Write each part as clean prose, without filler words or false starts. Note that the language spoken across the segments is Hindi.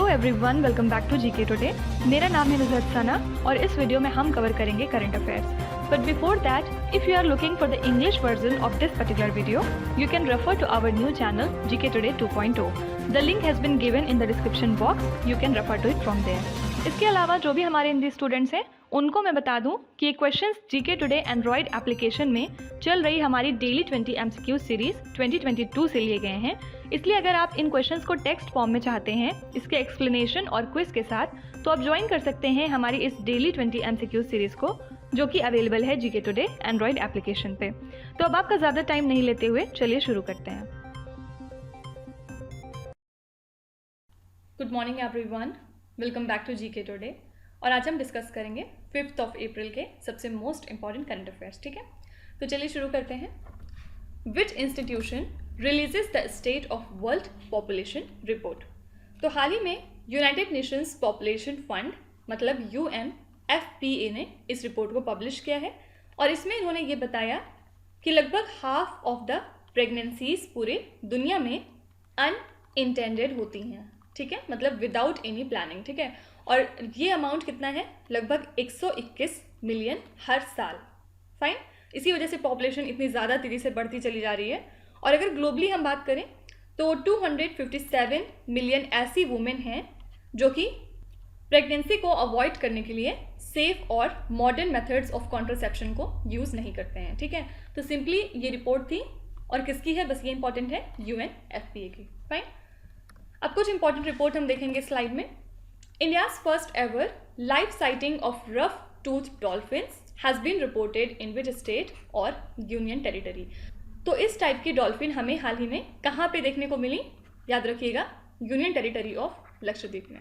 Everyone, welcome back to GK today. मेरा नाम है नुज़हत सना और इस वीडियो में हम कवर करेंगे current affairs. But before that, if you are looking for the English version of this particular video, you can refer to our new channel GK today 2.0। The link has been given in the description box, you can refer to it from there. इसके अलावा जो भी हमारे हिंदी स्टूडेंट्स हैं उनको मैं बता दूं कि ये questions GK today Android application में चल रही हमारी डेली 20 MCQ सीरीज 2022 से लिए गए हैं। इसलिए अगर आप इन क्वेश्चंस को टेक्स्ट फॉर्म में चाहते हैं इसके एक्सप्लेनेशन और क्विज के साथ, तो आप ज्वाइन कर सकते हैं हमारी इस डेली 20 MCQ सीरीज को, जो कि अवेलेबल है जीके टुडे एंड्रॉयड एप्लीकेशन पे। तो अब आपका ज़्यादा टाइम नहीं लेते हुए चलिए शुरू करते हैं। Good morning everyone, welcome back to GK today. और आज हम डिस्कस करेंगे 5 अप्रैल के सबसे मोस्ट इंपॉर्टेंट करंट अफेयर्स। ठीक है, तो चलिए शुरू करते हैं। विच institution releases the state of world population report? तो हाल ही में यूनाइटेड नेशंस पॉपुलेशन फंड मतलब UNFPA ने इस रिपोर्ट को पब्लिश किया है और इसमें इन्होंने ये बताया कि लगभग हाफ ऑफ द प्रेगनेंसीज पूरे दुनिया में अनइंटेंडेड होती हैं। ठीक है, मतलब विदाउट एनी प्लानिंग। ठीक है, और ये अमाउंट कितना है? लगभग 121 मिलियन हर साल। फाइन, इसी वजह से पॉपुलेशन इतनी ज़्यादा तेज़ी से बढ़ती चली जा रही है। और अगर ग्लोबली हम बात करें तो 257 मिलियन ऐसी वुमेन हैं जो कि प्रेगनेंसी को अवॉइड करने के लिए सेफ और मॉडर्न मेथड्स ऑफ कॉन्ट्रासेप्शन को यूज़ नहीं करते हैं। ठीक है, तो सिंपली ये रिपोर्ट थी और किसकी है? बस ये इंपॉर्टेंट है, UNFPA की। फाइन, अब कुछ इंपॉर्टेंट रिपोर्ट हम देखेंगे स्लाइड में। India's first ever live sighting of rough-toothed dolphins has been reported in which state और यूनियन टेरिटरी? तो इस टाइप की डॉल्फिन हमें हाल ही में कहाँ पे देखने को मिली? याद रखिएगा, यूनियन टेरिटरी ऑफ लक्षद्वीप में।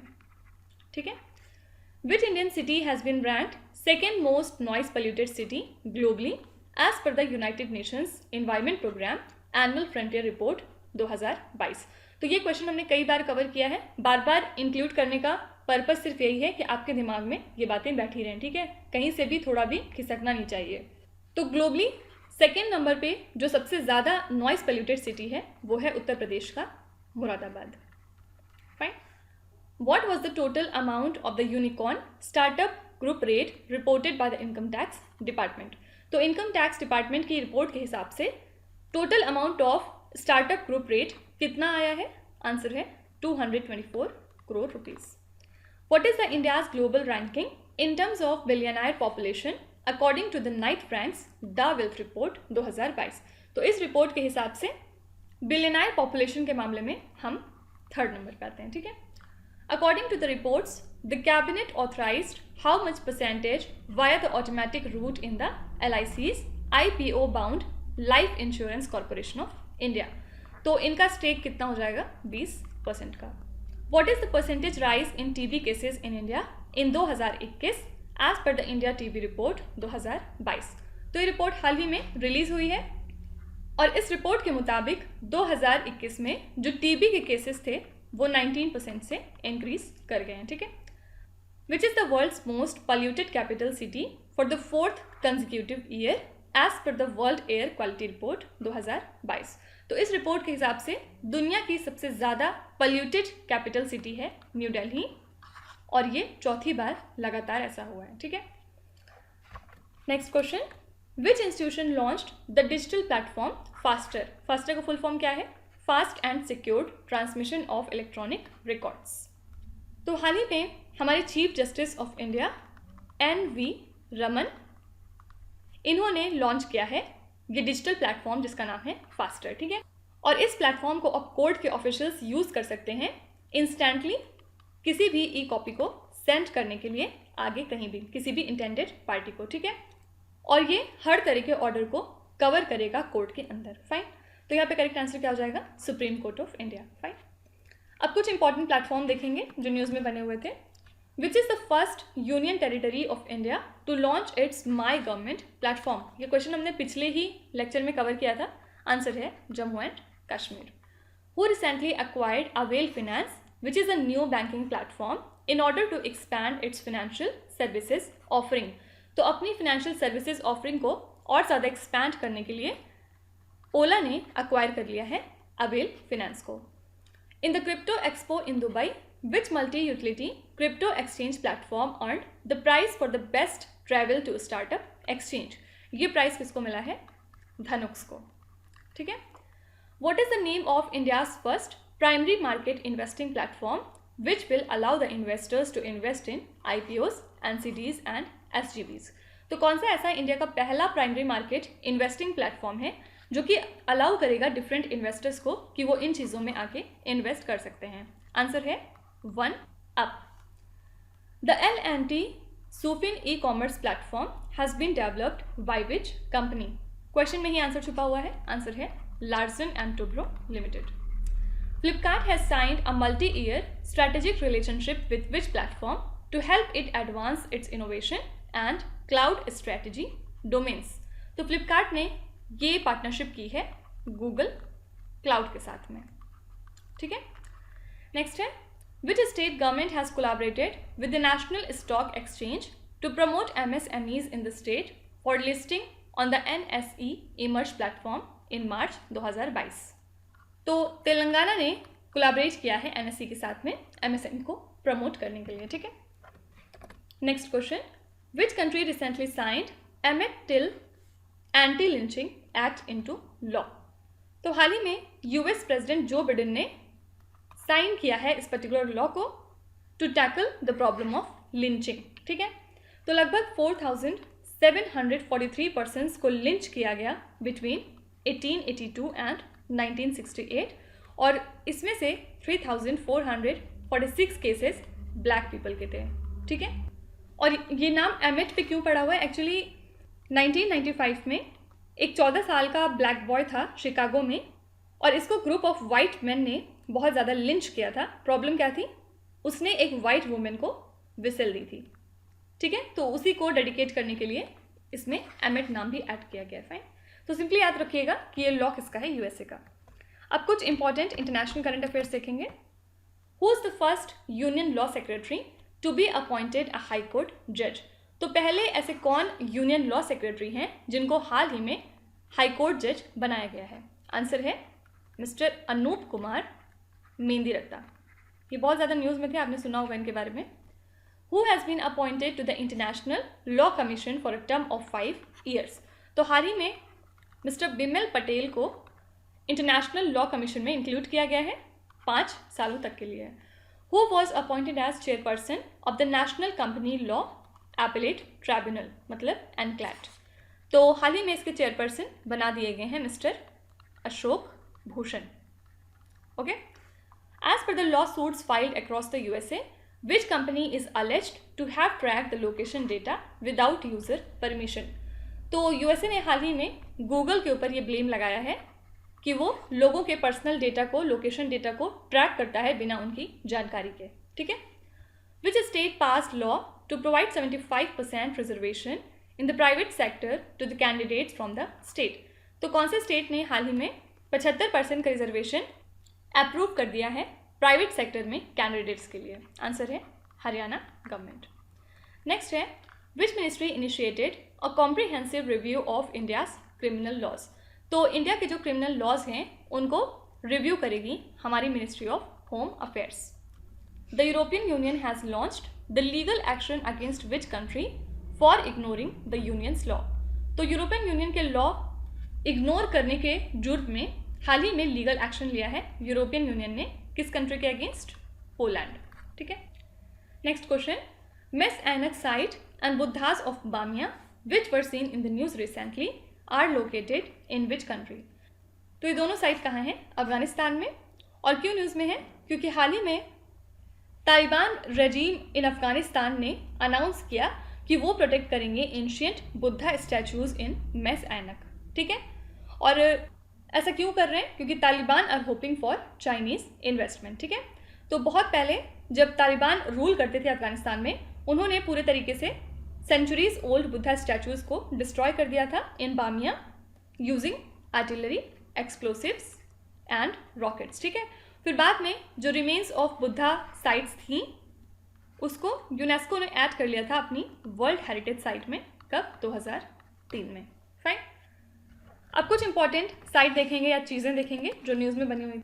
ठीक है, which Indian city has been ranked second most noise polluted city globally as per the United Nations Environment Programme annual frontier report 2022? तो ये क्वेश्चन हमने कई बार कवर किया है। बार बार इंक्लूड करने का पर्पस सिर्फ यही है कि आपके दिमाग में ये बातें बैठी रहें। ठीक है, कहीं से भी थोड़ा भी खिसकना नहीं चाहिए। तो ग्लोबली सेकेंड नंबर पे जो सबसे ज़्यादा नॉइस पोल्यूटेड सिटी है वो है उत्तर प्रदेश का Moradabad. Fine, what was the total amount of the unicorn startup group rate reported by the income tax department? तो इनकम टैक्स डिपार्टमेंट की रिपोर्ट के हिसाब से total amount of startup group rate कितना आया है? आंसर है 224 crore rupees. What is the India's global ranking in terms of billionaire population according to the Knight Frank's The Wealth Report 2022? तो इस रिपोर्ट के हिसाब से बिलियनायर पॉपुलेशन के मामले में हम 3rd नंबर पे आते हैं। ठीक है, according to the reports the cabinet authorised how much percentage via the automatic route in the LIC's IPO bound Life Insurance Corporation of India? तो इनका स्टेक कितना हो जाएगा? 20% का। What is the percentage rise in TB cases in India in 2021 as per the India TB report 2022? तो ये रिपोर्ट हाल ही में रिलीज हुई है और इस रिपोर्ट के मुताबिक 2021 में जो TB के केसेस थे वो 19% से इंक्रीज कर गए हैं। ठीक है, which is the world's most polluted capital city for the 4th consecutive year as per the world air quality report 2022? तो इस रिपोर्ट के हिसाब से दुनिया की सबसे ज़्यादा पॉल्यूटेड कैपिटल सिटी है न्यू दिल्ली और ये 4थी बार लगातार ऐसा हुआ है। ठीक है, next question, which institution launched the digital platform faster? Faster का फुल फॉर्म क्या है? Fast and secured transmission of electronic records. तो हाल ही में हमारे chief justice of India NV Raman, इन्होंने लॉन्च किया है ये डिजिटल प्लेटफॉर्म जिसका नाम है फास्टर। ठीक है, और इस प्लेटफॉर्म को अब कोर्ट के ऑफिशियल्स यूज़ कर सकते हैं इंस्टेंटली किसी भी ई-कॉपी को सेंड करने के लिए आगे कहीं भी किसी भी इंटेंडेड पार्टी को। ठीक है, और ये हर तरह के ऑर्डर को कवर करेगा कोर्ट के अंदर। फाइन, तो यहाँ पे करेक्ट आंसर क्या हो जाएगा? Supreme court of India. Fine, अब कुछ इंपॉर्टेंट प्लेटफॉर्म देखेंगे जो न्यूज़ में बने हुए थे। Which is the first union territory of India to launch its my government platform? ये क्वेश्चन हमने पिछले ही लेक्चर में कवर किया था। आंसर है Jammu and Kashmir. Who recently acquired Avail Finance which is a new banking platform in order to expand its financial services offering? तो अपनी फाइनेंशियल सर्विसेज ऑफरिंग को और ज़्यादा एक्सपैंड करने के लिए ओला ने एक्वायर कर लिया है अवेल फाइनेंस को। In the Crypto Expo in Dubai, which multi utility crypto exchange platform earn the prize for the best travel to startup exchange. ये प्राइज किसको मिला है? धनुक्स को। ठीक है। What is the name of India's first primary market investing platform which will allow the investors to invest in IPOs, NCDs and SGBs? तो कौन सा ऐसा इंडिया का पहला प्राइमरी मार्केट इन्वेस्टिंग प्लेटफॉर्म है जो कि अलाउ करेगा डिफरेंट इन्वेस्टर्स को कि वो इन चीज़ों में आके इन्वेस्ट कर सकते हैं? आंसर है 1UP। The L&T Supin e-commerce platform has been developed by which company? Question में ही आंसर छुपा हुआ है। आंसर है Larsen and Toubro Limited. Flipkart has signed a multi-year strategic relationship with which platform to help it advance its innovation and cloud strategy domains? तो Flipkart ने ये पार्टनरशिप की है Google Cloud के साथ में। ठीक है। नेक्स्ट है, which state government has collaborated with the National Stock Exchange to promote MSMEs in the state for listing on the NSE Emerge platform इन मार्च 2022। तो तेलंगाना ने कोलैबोरेट किया है एनएससी के साथ में एमएसएमई को प्रमोट करने के लिए। ठीक है। Next question, which country recently signed Emmett Till anti lynching act into law? तो हाल ही में यूएस प्रेसिडेंट जो बिडेन ने साइन किया है इस पर्टिकुलर लॉ को to tackle the problem of lynching. ठीक है। तो लगभग 4,743 पर्सन्स को लिंच किया गया बिटवीन 1882 एंड 1968 और इसमें से 3,446 केसेस ब्लैक पीपल के थे। ठीक है। और ये नाम एमेट पे क्यों पड़ा हुआ है? एक्चुअली 1995 में एक 14 साल का ब्लैक बॉय था शिकागो में और इसको ग्रुप ऑफ वाइट मैन ने बहुत ज़्यादा लिंच किया था। प्रॉब्लम क्या थी? उसने एक वाइट वुमेन को विसल दी थी। ठीक है। तो उसी को डेडिकेट करने के लिए इसमें एमेट नाम भी ऐड किया गया। फाइन। तो सिंपली याद रखिएगा कि ये लॉ किसका है? यूएसए का। अब कुछ इंपॉर्टेंट इंटरनेशनल करंट अफेयर्स देखेंगे। Who is the first union law secretary to be appointed a high court जज? तो पहले ऐसे कौन यूनियन लॉ सेक्रेटरी हैं जिनको हाल ही में हाई कोर्ट जज बनाया गया है? आंसर है मिस्टर अनूप कुमार मेंदीरत्ता। ये बहुत ज़्यादा न्यूज़ में थे, आपने सुना होगा इनके बारे में। Who has been appointed to the international law commission for a term of 5 years? तो हाल ही में मिस्टर बिमल पटेल को इंटरनेशनल लॉ कमीशन में इंक्लूड किया गया है 5 सालों तक के लिए। Who was appointed as chairperson of the national company law appellate tribunal, मतलब एनक्लैट? तो हाल ही में इसके चेयरपर्सन बना दिए गए हैं mister Ashok Bhushan. Okay. As per the lawsuits filed across the USA, which company is alleged to have tracked the location data without user permission? तो यूएसए ने हाल ही में गूगल के ऊपर ये ब्लेम लगाया है कि वो लोगों के पर्सनल डेटा को, लोकेशन डेटा को ट्रैक करता है बिना उनकी जानकारी के। ठीक है। Which state pass law to provide 75% reservation in the private sector to the candidates from the state? तो कौन से स्टेट ने हाल ही में 75% का रिजर्वेशन अप्रूव कर दिया है प्राइवेट सेक्टर में कैंडिडेट्स के लिए? आंसर है हरियाणा गवर्नमेंट। नेक्स्ट है, which ministry initiated a comprehensive review of India's criminal laws? तो इंडिया के जो क्रिमिनल लॉज हैं उनको रिव्यू करेगी हमारी ministry of home affairs. The European union has launched the legal action against which country for ignoring the union's law? तो यूरोपियन यूनियन के लॉ इग्नोर करने के जुर्म में हाल ही में लीगल एक्शन लिया है यूरोपियन यूनियन ने। किस कंट्री के अगेंस्ट? पोलैंड। ठीक है। Next question, Mes Aynak site and Buddhas of Bamiyan which were seen in the news recently are located in which country? तो ये दोनों साइट कहाँ हैं? अफगानिस्तान में। और क्यों न्यूज़ में है? क्योंकि हाल ही में तालिबान रजीम इन अफगानिस्तान ने अनाउंस किया कि वो प्रोटेक्ट करेंगे ancient Buddha statues in mess ऐनक। ठीक है। और ऐसा क्यों कर रहे हैं? क्योंकि Taliban are hoping for Chinese investment. ठीक है। तो बहुत पहले जब तालिबान रूल करते थे अफगानिस्तान में, उन्होंने पूरे तरीके से सेंचुरीज ओल्ड बुद्धा स्टैचूज को डिस्ट्रॉय कर दिया था in Bamiyan using artillery, explosives and rockets. ठीक है। फिर बाद में जो रिमेन्स ऑफ बुद्धा साइट्स थी उसको यूनेस्को ने ऐड कर लिया था अपनी वर्ल्ड हेरिटेज साइट में। कब? 2003 में। फाइन। अब कुछ इंपॉर्टेंट साइट देखेंगे या चीज़ें देखेंगे जो न्यूज़ में बनी हुई।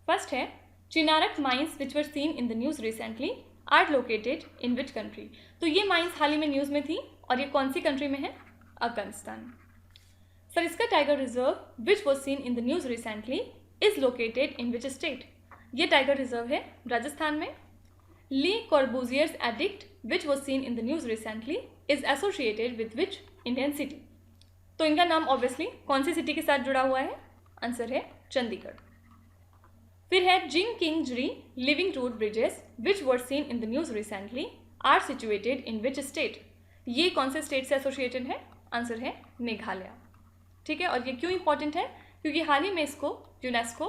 फर्स्ट है चिनारक mines which were seen in the news recently are located in which country? तो ये माइंस हाल ही में न्यूज़ में थी और ये कौन सी कंट्री में है? Afghanistan. Sariska tiger reserve which was seen in the news recently is located in which state? ये टाइगर रिजर्व है राजस्थान में। Le Corbusier's edict which was seen in the news recently is associated with which Indian city? तो इनका नाम ऑब्वियसली कौन सी सिटी के साथ जुड़ा हुआ है? आंसर है चंडीगढ़। फिर है Jingkieng Jri living root bridges which were seen in the news recently are situated in which state? ये कौन से स्टेट से एसोसिएटेड है? आंसर है मेघालय। ठीक है, और ये क्यों इंपॉर्टेंट है? क्योंकि हाल ही में इसको यूनेस्को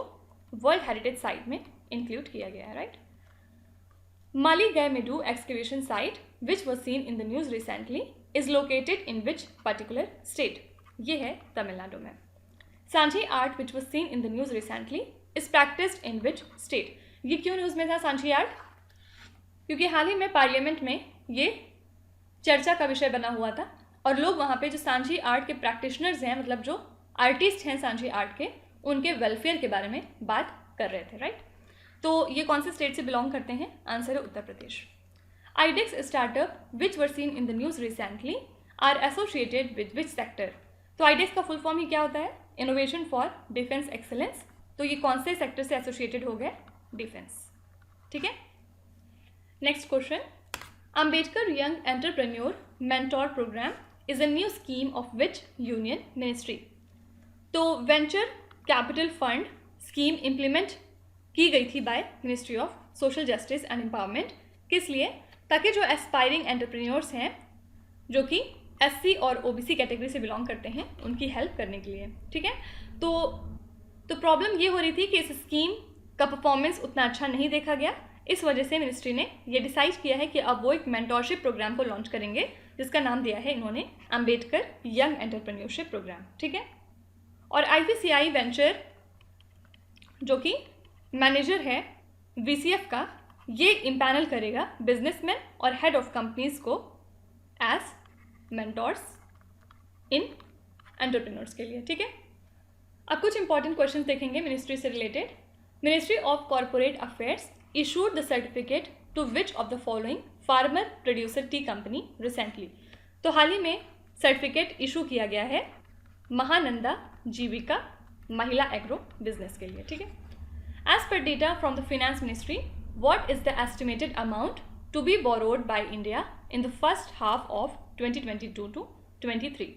वर्ल्ड हेरिटेज साइट में इंक्लूड किया गया है, right. Maligaimedu excavation site which was seen in the news recently is located in which particular state? ये है तमिलनाडु में। Sanjhi art which was seen in the news recently is practised in which state? ये क्यों न्यूज़ में था सांची आर्ट? क्योंकि हाल ही में पार्लियामेंट में ये चर्चा का विषय बना हुआ था और लोग वहाँ पे जो सांची आर्ट के प्रैक्टिशनर्स हैं, मतलब जो आर्टिस्ट हैं सांची आर्ट के, उनके वेलफेयर के बारे में बात कर रहे थे, राइट। तो ये कौन से स्टेट से बिलोंग करते हैं? आंसर है Uttar Pradesh. IDEX startup which were seen in the news recently are associated with which sector? तो आईडेक्स का फुल फॉर्म ही क्या होता है? Innovation for defence excellence. तो ये कौन से सेक्टर से एसोसिएटेड हो गए? डिफेंस। ठीक है, next question. Ambedkar young entrepreneur mentor program is a new scheme of which union ministry? तो venture capital fund scheme implement की गई थी by ministry of social justice and empowerment. किस लिए? ताकि जो एस्पायरिंग एंटरप्रेन्योर्स हैं जो कि एससी और ओबीसी कैटेगरी से बिलोंग करते हैं, उनकी हेल्प करने के लिए। ठीक है, तो प्रॉब्लम ये हो रही थी कि इस स्कीम का परफॉर्मेंस उतना अच्छा नहीं देखा गया। इस वजह से मिनिस्ट्री ने ये डिसाइड किया है कि अब वो एक मेंटोरशिप प्रोग्राम को लॉन्च करेंगे, जिसका नाम दिया है इन्होंने अंबेडकर यंग एंटरप्रेन्योरशिप प्रोग्राम। ठीक है, और आईवीसीआई वेंचर जो कि मैनेजर है वीसीएफ का, ये इम्पैनल करेगा बिजनेसमैन और हेड ऑफ कंपनीज को एज मेंटोर्स इन एंटरप्रेन्योर्स के लिए। ठीक है, अब कुछ इंपॉर्टेंट क्वेश्चन देखेंगे मिनिस्ट्री से related. Ministry of corporate affairs issued the certificate to which of the following farmer producer tea company recently? तो हाल ही में सर्टिफिकेट इशू किया गया है महानंदा जीविका महिला एग्रो बिजनेस के लिए। ठीक है, as per data from the finance ministry what is the estimated amount to be borrowed by India in the first half of 2022 to 23?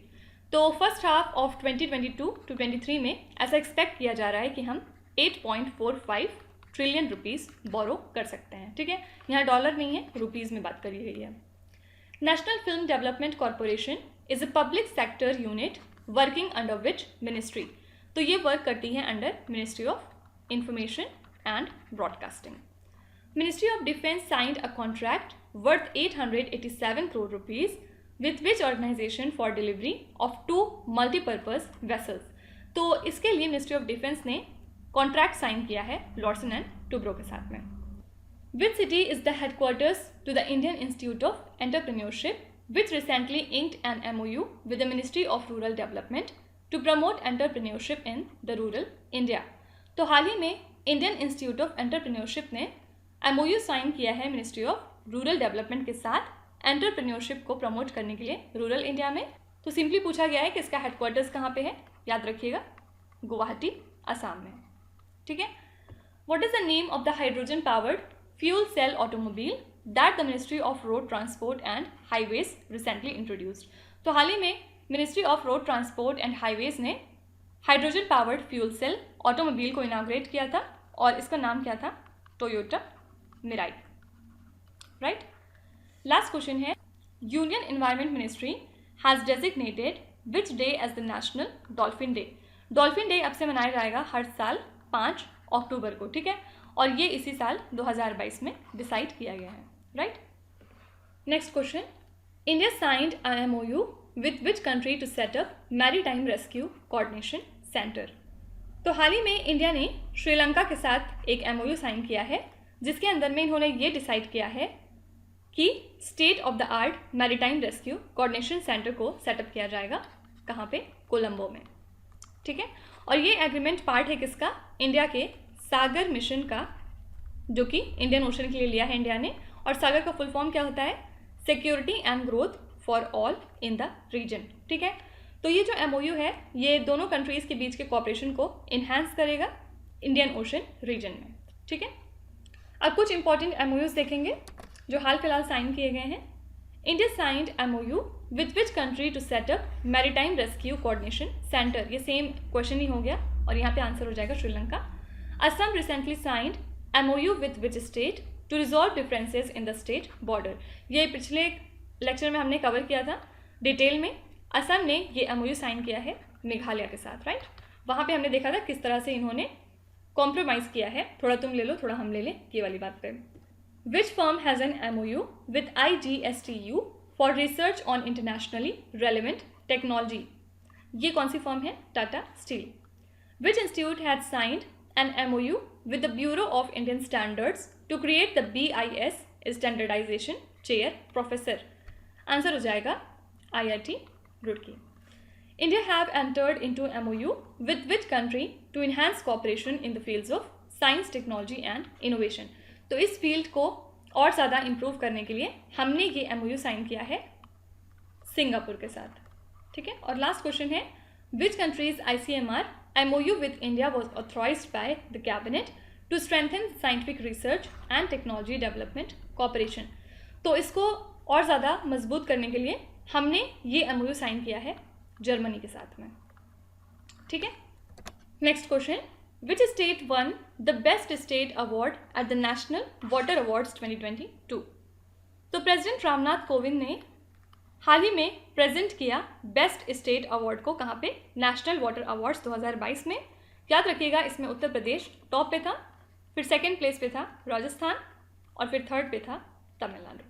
तो फर्स्ट हाफ ऑफ 2022 टू 23 में ऐसा एक्सपेक्ट किया जा रहा है कि हम 8.45 ट्रिलियन रुपीस बोरो कर सकते हैं। ठीक है, यहाँ डॉलर नहीं है, रुपीज़ में बात करी गई है। National film development corporation is a public sector unit working under which ministry? तो ये वर्क करती है under ministry of information and broadcasting. Ministry of defence signed a contract worth 887 crore rupees with which organisation for delivery of 2 multipurpose vessels? तो इसके लिए मिनिस्ट्री ऑफ डिफेंस ने कॉन्ट्रैक्ट साइन किया है लॉर्सन एंड टूब्रो के साथ में। Which city is the headquarters to the Indian institute of entrepreneurship which recently inked an MOU with the ministry of rural development to promote entrepreneurship in the rural India? तो हाल ही में इंडियन इंस्टीट्यूट ऑफ एंटरप्रेन्योरशिप ने MOU साइन किया है मिनिस्ट्री ऑफ रूरल डेवलपमेंट के साथ एंटरप्रेन्योरशिप को प्रमोट करने के लिए रूरल इंडिया में। तो सिंपली पूछा गया है कि इसका हेडक्वार्टर्स कहाँ पे है? याद रखिएगा, गुवाहाटी, असम में। ठीक है, what is the name of the hydrogen powered fuel cell automobile that the ministry of road transport and highways recently introduced? तो हाल ही में ministry of road transport and highways ने hydrogen powered fuel cell automobile को इनाग्रेट किया था और इसका नाम क्या था? Toyota Mirai, right. Last question है, union environment ministry has designated which day as the national dolphin day? Dolphin day अब से मनाया जाएगा हर साल 5 अक्टूबर को। ठीक है, और ये इसी साल 2022 में डिसाइड किया गया है, right. Next question, India signed a MOU with which country to set up maritime rescue coordination centre? तो हाल ही में इंडिया ने श्रीलंका के साथ एक MOU साइन किया है, जिसके अंदर में इन्होंने ये डिसाइड किया है कि state of the art maritime rescue coordination centre को सेटअप किया जाएगा। कहाँ पे? कोलंबो में। ठीक है, और ये एग्रीमेंट पार्ट है किसका? इंडिया के सागर मिशन का जो कि इंडियन ओशन के लिए लिया है इंडिया ने, और सागर का फुल फॉर्म क्या होता है? Security and growth for all in the region. ठीक है, तो ये जो MOU है ये दोनों कंट्रीज़ के बीच के कॉपरेशन को इन्हांस करेगा इंडियन ओशन रीजन में। ठीक है, अब कुछ इंपॉर्टेंट MOUs देखेंगे जो हाल फिलहाल साइन किए गए हैं। India signed MOU with which country to setup maritime rescue coordination centre. ये सेम क्वेश्चन ही हो गया और यहाँ पे आंसर हो जाएगा Sri Lanka. Assam recently signed MOU with which state to resolve differences in the state border. ये पिछले लेक्चर में हमने कवर किया था डिटेल में। असम ने ये MOU साइन किया है मेघालय के साथ, राइट। वहाँ पे हमने देखा था किस तरह से इन्होंने कॉम्प्रोमाइज़ किया है, थोड़ा तुम ले लो थोड़ा हम ले लें, ये वाली बात पे। Which firm has an MOU विथ IGSTU for research on internationally relevant technology. ये कौन सी फर्म है? Tata steel. Which institute has signed an MOU with the bureau of Indian standards to create the BIS standardisation chair professor. Answer हो जाएगा IIT Roorkee. India have entered into MOU with which country to enhance cooperation in the fields of science, technology and innovation। तो इस फील्ड को और ज़्यादा इम्प्रूव करने के लिए हमने ये MOU साइन किया है सिंगापुर के साथ। ठीक है, और लास्ट क्वेश्चन है which countries ICMR MOU with India was authorized by the cabinet to strengthen scientific research and technology development cooperation। तो इसको और ज़्यादा मजबूत करने के लिए हमने ये MOU साइन किया है जर्मनी के साथ में। ठीक है, next question, which state one the best state award at the national water awards 2022। तो प्रेसिडेंट रामनाथ कोविंद ने हाल ही में प्रेजेंट किया बेस्ट स्टेट अवार्ड को कहाँ पे? नेशनल वाटर अवार्ड्स 2022 में। याद रखिएगा इसमें उत्तर प्रदेश टॉप पे था, फिर सेकेंड प्लेस पे था राजस्थान और फिर थर्ड पे था तमिलनाडु।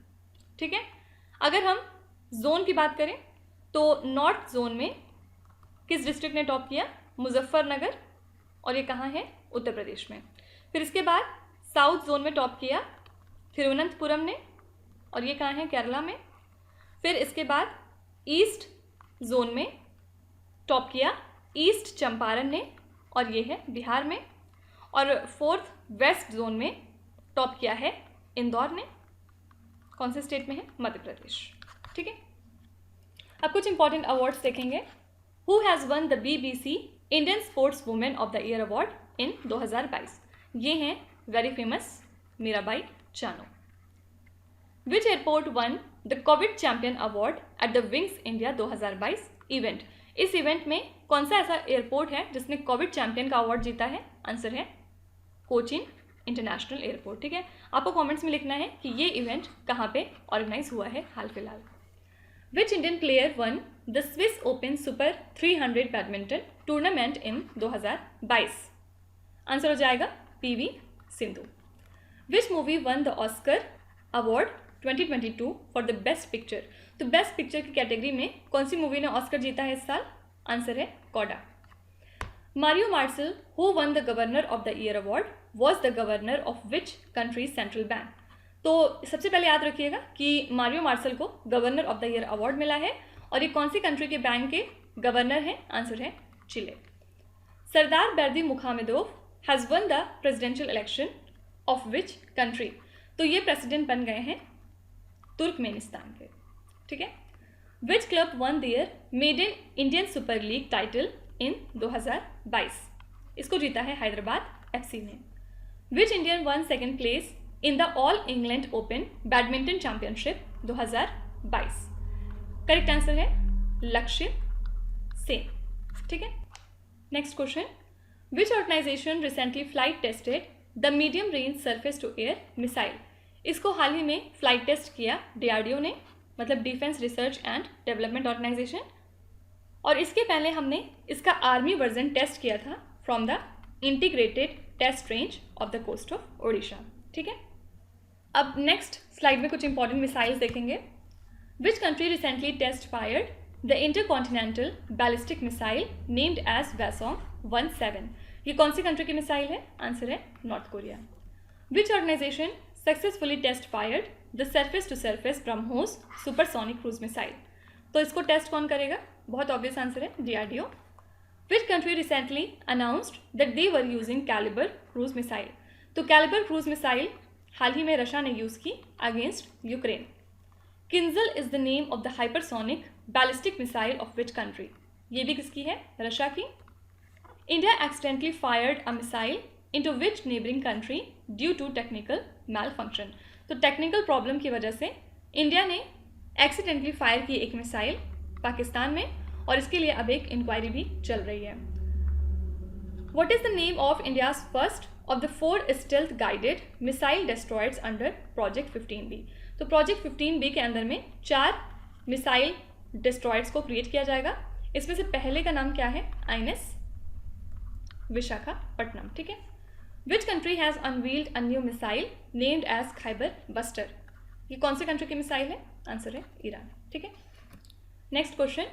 ठीक है, अगर हम जोन की बात करें तो नॉर्थ जोन में किस डिस्ट्रिक्ट ने टॉप किया? मुजफ्फरनगर, और ये कहाँ है? उत्तर प्रदेश में। फिर इसके बाद साउथ जोन में टॉप किया तिरुवनंतपुरम ने, और ये कहाँ है? केरला में। फिर इसके बाद ईस्ट जोन में टॉप किया ईस्ट चंपारण ने, और ये है बिहार में। और फोर्थ वेस्ट जोन में टॉप किया है इंदौर ने। कौन से स्टेट में है? मध्य प्रदेश। ठीक है, अब कुछ इंपॉर्टेंट अवार्ड्स देखेंगे। Who has won the BBC Indian sports women of the year award in 2022। ये हैं very famous Mirabai Chanu. Which airport one the Covid champion award at the wings India 2022 event. इस इवेंट में कौन सा ऐसा एयरपोर्ट है जिसने कोविड चैंपियन का अवार्ड जीता है? आंसर है कोचीन इंटरनेशनल एयरपोर्ट। ठीक है, आपको कमेंट्स में लिखना है कि ये इवेंट कहाँ पे ऑर्गेनाइज हुआ है हाल फिलहाल। Which Indian player one the Swiss open super 300 badminton tournament in 2022। Answer हो जाएगा PV Sindhu. Which movie one the Oscar award 2022 for the best picture. तो बेस्ट पिक्चर की कैटेगरी में कौन सी मूवी ने ऑस्कर जीता है इस साल? आंसर है कोडा। Mario Marcel who won the governor of the year award was the governor of which country's central bank. तो सबसे पहले याद रखिएगा कि मारियो मार्सेल को governor of the year award मिला है, और ये कौन सी कंट्री के बैंक के गवर्नर हैं? आंसर है Chile. Serdar Berdimuhamedov has won the presidential election of which country. तो ये प्रेसिडेंट बन गए हैं तुर्कमेनिस्तान के। ठीक है, which club won their maiden Indian Super League title in 2022। इसको जीता है हैदराबाद FC ने। Which Indian won second place in the all England open badminton championship 2022। Correct answer है लक्ष्य सेन। ठीक है, next question, which organisation recently flight tested the medium range surface to air missile. इसको हाल ही में फ्लाइट टेस्ट किया DRDO ने, मतलब defence research and development organisation, और इसके पहले हमने इसका आर्मी वर्जन टेस्ट किया था from the integrated test range of the coast of Odisha. ठीक है, अब नेक्स्ट स्लाइड में कुछ इंपॉर्टेंट मिसाइल्स देखेंगे। Which country recently test fired the intercontinental ballistic missile named as Hwasong 17। ये कौन सी कंट्री की मिसाइल है? आंसर है North Korea. Which organisation successfully test fired the surface to surface BrahMos supersonic cruise missile. तो इसको टेस्ट कौन करेगा? बहुत ऑब्वियस आंसर है DRDO। Which country recently announced that they were using Kalibr cruise missile. तो कैलिबर क्रूज मिसाइल हाल ही में रशिया ने यूज़ की against Ukraine. Kinzhal is the name of the hypersonic ballistic missile of which country? ये भी किसकी है? रशिया की। India accidentally fired a missile into which neighbouring country due to technical malfunction? तो टेक्निकल प्रॉब्लम की वजह से इंडिया ने एक्सीडेंटली फायर की एक मिसाइल पाकिस्तान में, और इसके लिए अब एक इंक्वायरी भी चल रही है। What is the name of India's first of the 4 stealth guided missile destroyers under Project 15B? तो Project 15B के अंदर में 4 मिसाइल डिस्ट्रॉयर्स को क्रिएट किया जाएगा। इसमें से पहले का नाम क्या है? INS विशाखापट्टनम, ठीक है। Which country has unveiled a new missile named as Khyber Buster? ये कौन से कंट्री की मिसाइल है? आंसर है ईरान, ठीक है। Next question,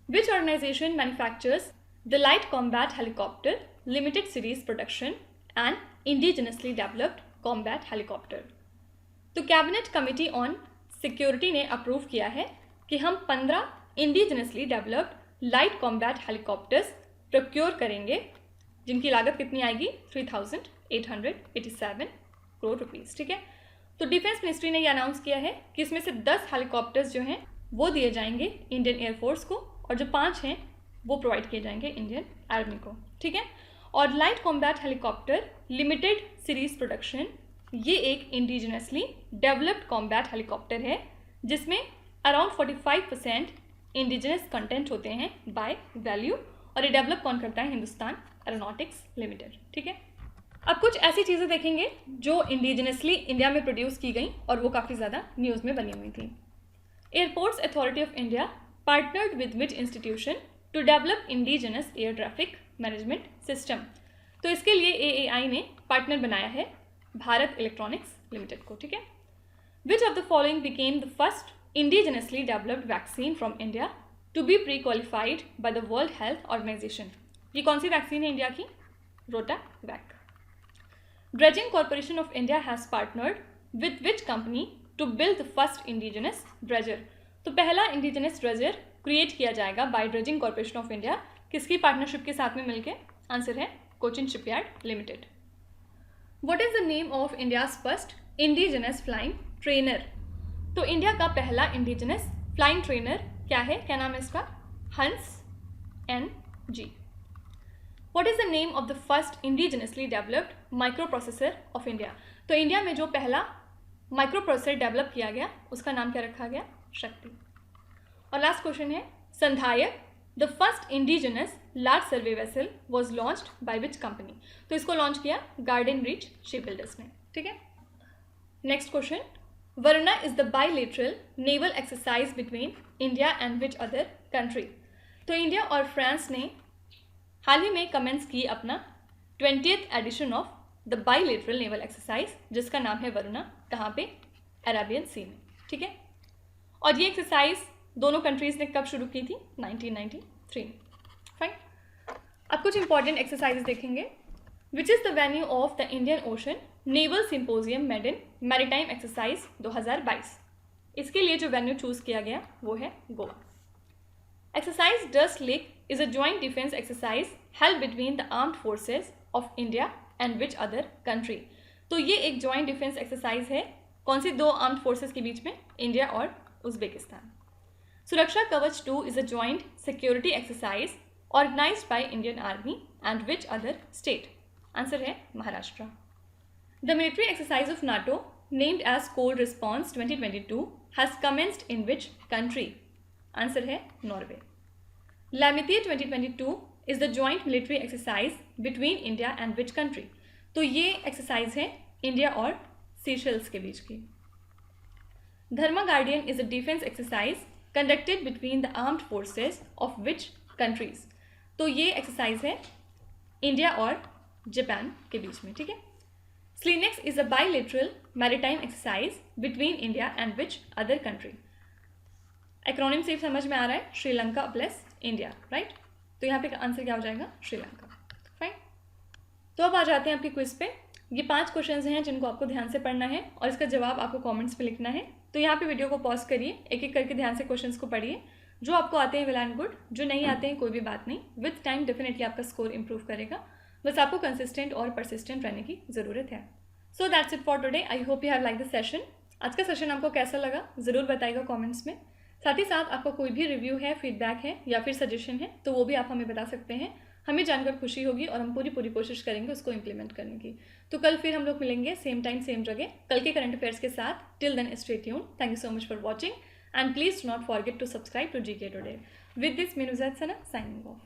Which organization manufactures the Light Combat Helicopter Limited Series Production and Indigenously Developed Combat Helicopter? तो कैबिनेट कमेटी ऑन सिक्योरिटी ने अप्रूव किया है कि हम 15 indigenously developed light combat helicopters procure करेंगे, जिनकी लागत कितनी आएगी? 3,887 करोड़ रुपीज़, ठीक है। तो डिफेंस मिनिस्ट्री ने ये अनाउंस किया है कि इसमें से 10 हेलीकॉप्टर्स जो हैं वो दिए जाएंगे इंडियन एयरफोर्स को, और जो 5 हैं वो प्रोवाइड किए जाएंगे इंडियन आर्मी को, ठीक है। और light combat helicopter limited series production ये एक इंडिजिनसली डेवलप्ड कॉम्बैट हेलीकॉप्टर है जिसमें अराउंड 45% इंडिजिनस कंटेंट होते हैं बाय वैल्यू, और ये डेवलप कौन करता है? हिंदुस्तान एरोनॉटिक्स लिमिटेड, ठीक है। अब कुछ ऐसी चीज़ें देखेंगे जो इंडिजिनसली इंडिया में प्रोड्यूस की गई और वो काफ़ी ज़्यादा न्यूज़ में बनी हुई थी। Airports authority of India partnered with which institution to develop indigenous air traffic management system? तो इसके लिए AAI ने पार्टनर बनाया है भारत इलेक्ट्रॉनिक्स लिमिटेड को, ठीक है। Which of the following became the first indigenously developed vaccine from India to be pre qualified by the world health organisation? ये कौन सी वैक्सीन है इंडिया की? Rotavac. Dredging corporation of India has partnered with which company to build the first indigenous dredger? तो पहला इंडिजिनस ड्रेजर क्रिएट किया जाएगा by dredging corporation of India, किसकी पार्टनरशिप के साथ में मिलके? आंसर है Cochin shipyard limited. What is the name of India's first indigenous flying trainer? तो इंडिया का पहला इंडिजिनस फ्लाइंग ट्रेनर क्या है? क्या नाम है इसका? हंस NG। What is the name of the first indigenously developed micro processor of India? तो इंडिया में जो पहला माइक्रो प्रोसेसर डेवलप किया गया उसका नाम क्या रखा गया? शक्ति। और लास्ट क्वेश्चन है, Sandhayak the first indigenous large survey vessel was launched by which company? तो इसको लॉन्च किया गार्डन रिच शिप बिल्डर्स ने, ठीक है। Next question, Varuna is the bilateral naval exercise between India and which other country? तो इंडिया और फ्रांस ने हाल ही में कमेंस की अपना 20th edition of the bilateral naval exercise, जिसका नाम है वरुणा। कहाँ पे? अरेबियन सी में, ठीक है। और ये एक्सरसाइज दोनों कंट्रीज ने कब शुरू की थी? 1993। फाइन। अब कुछ इंपॉर्टेंट एक्सरसाइजेस देखेंगे। विच is the venue of the Indian ocean naval symposium made in maritime exercise 2022? इसके लिए जो वेन्यू चूज किया गया वो है Goa. Exercise dust lake is a joint defence exercise held between the armed forces of India and which other country? तो ये एक जॉइंट डिफेंस एक्सरसाइज है कौन सी दो आर्म्ड फोर्सेज के बीच में? इंडिया और उज्बेकिस्तान। सुरक्षा कवच 2 is a joint security exercise organized by Indian Army and which other state? Answer है Maharashtra. The military exercise of NATO named as Cold Response 2022 has commenced in which country? Answer है Norway. Lamithia 2022 is the joint military exercise between India and which country? तो ये एक्सरसाइज है इंडिया और सीशेल्स के बीच की। Dharma guardian is a defence exercise conducted between the armed forces of which countries? तो ये एक्सरसाइज है इंडिया और जापान के बीच में, ठीक है। SLINEX is a bilateral maritime exercise between India and which other country? Acronym से समझ में आ रहा है, श्रीलंका प्लस इंडिया, राइट। तो यहाँ पे आंसर क्या हो जाएगा? श्रीलंका। फाइन। तो अब आ जाते हैं आपके क्विज पे। ये 5 क्वेश्चंस हैं जिनको आपको ध्यान से पढ़ना है और इसका जवाब आपको कमेंट्स पे लिखना है। तो यहाँ पे वीडियो को पॉज करिए, एक एक करके ध्यान से क्वेश्चंस को पढ़िए। जो आपको आते हैं वेल एंड गुड, जो नहीं आते हैं कोई भी बात नहीं, विथ टाइम डेफिनेटली आपका स्कोर इंप्रूव करेगा। बस आपको कंसिस्टेंट और परसिस्टेंट रहने की ज़रूरत है। So that's it for today. I hope you have like the session. आज का सेशन आपको कैसा लगा ज़रूर बताइएगा कमेंट्स में। साथ ही साथ आपका कोई भी रिव्यू है, फीडबैक है या फिर सजेशन है तो वो भी आप हमें बता सकते हैं। हमें जानकर खुशी होगी और हम पूरी कोशिश करेंगे उसको इम्प्लीमेंट करने की। तो कल फिर हम लोग मिलेंगे सेम टाइम सेम जगह कल के करंट अफेयर्स के साथ। Till then stay tuned. Thank you so much for watching and please do not forget to subscribe to GK today. With this Meenu Sana signing off.